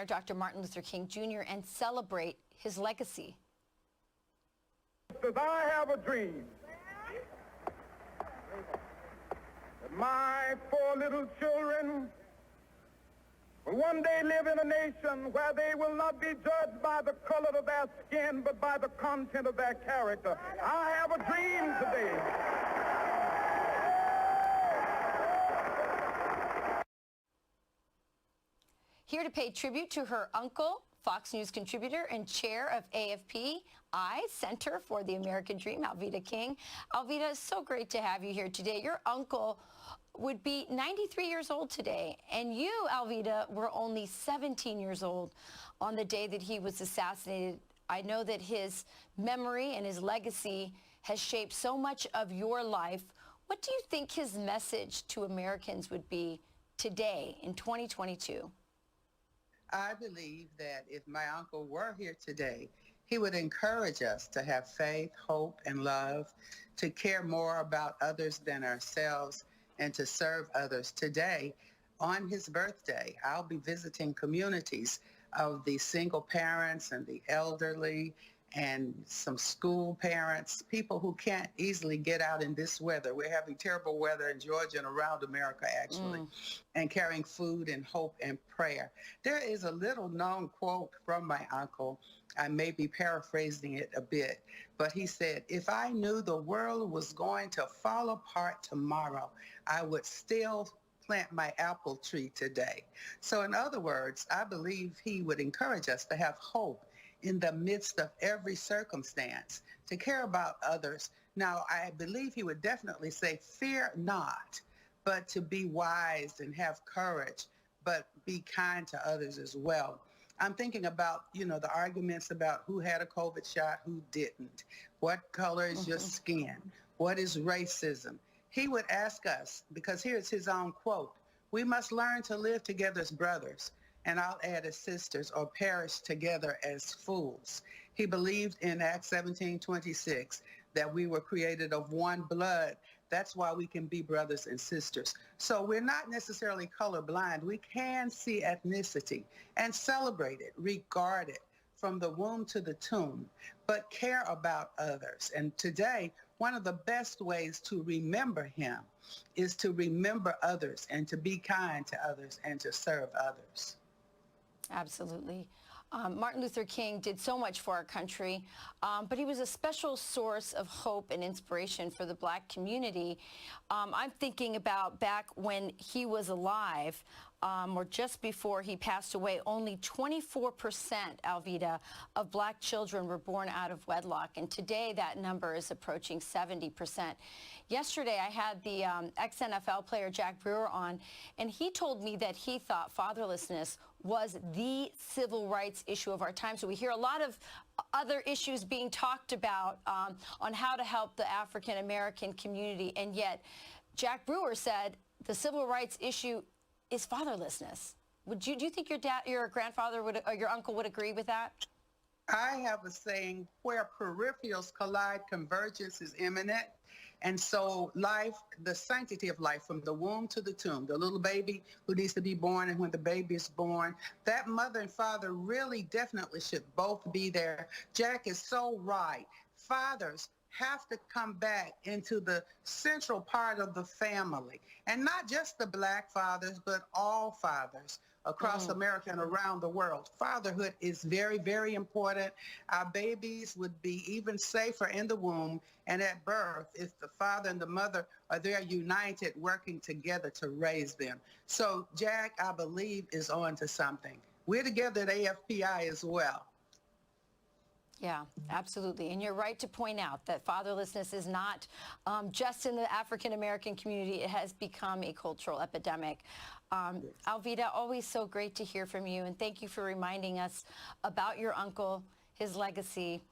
Dr. Martin Luther King Jr. and celebrate his legacy. Says, I have a dream that my 4 little children will one day live in a nation where they will not be judged by the color of their skin, but by the content of their character. I have a dream today. Here to pay tribute to her uncle, Fox News contributor and chair of AFP-I, Center for the American Dream, Alveda King. Alveda, it's so great to have you here today. Your uncle would be 93 years old today, and you, Alveda, were only 17 years old on the day that he was assassinated. I know that his memory and his legacy has shaped so much of your life. What do you think his message to Americans would be today in 2022? I believe that if my uncle were here today, he would encourage us to have faith, hope, and love, to care more about others than ourselves, and to serve others. Today, on his birthday, I'll be visiting communities of the single parents and the elderly and some school parents, people who can't easily get out in this weather. We're having terrible weather in Georgia and around America, actually, and carrying food and hope and prayer. There is a little known quote from my uncle. I may be paraphrasing it a bit, but he said, if I knew the world was going to fall apart tomorrow, I would still plant my apple tree today. So in other words, I believe he would encourage us to have hope in the midst of every circumstance, to care about others. Now, I believe he would definitely say, fear not, but to be wise and have courage, but be kind to others as well. I'm thinking about, the arguments about who had a COVID shot, who didn't. What color is your skin? What is racism? He would ask us, because here's his own quote, we must learn to live together as brothers, and I'll add as sisters, or perish together as fools. He believed in Acts 17:26 that we were created of one blood. That's why we can be brothers and sisters. So we're not necessarily colorblind. We can see ethnicity and celebrate it, regard it from the womb to the tomb, but care about others. And today, one of the best ways to remember him is to remember others and to be kind to others and to serve others. Absolutely. Martin Luther King did so much for our country, but he was a special source of hope and inspiration for the Black community. I'm thinking about back when he was alive, or just before he passed away, only 24%, Alveda, of Black children were born out of wedlock. And today that number is approaching 70%. Yesterday I had the ex-NFL player Jack Brewer on, and he told me that he thought fatherlessness was the civil rights issue of our time. So we hear a lot of other issues being talked about on how to help the African-American community. And yet Jack Brewer said the civil rights issue is fatherlessness. Do you think your grandfather or your uncle would agree with that? I have a saying, where peripherals collide, convergence is imminent. And so life, the sanctity of life from the womb to the tomb, the little baby who needs to be born, and when the baby is born, that mother and father really definitely should both be there. Jack is so right. Fathers have to come back into the central part of the family, and not just the Black fathers, but all fathers across America and around the world. Fatherhood is very, very important. Our babies would be even safer in the womb and at birth if the father and the mother are there united, working together to raise them. So Jack, I believe, is on to something. We're together at AFP-I as well. Yeah, absolutely. And you're right to point out that fatherlessness is not just in the African-American community. It has become a cultural epidemic. Alveda, always so great to hear from you. And thank you for reminding us about your uncle, his legacy,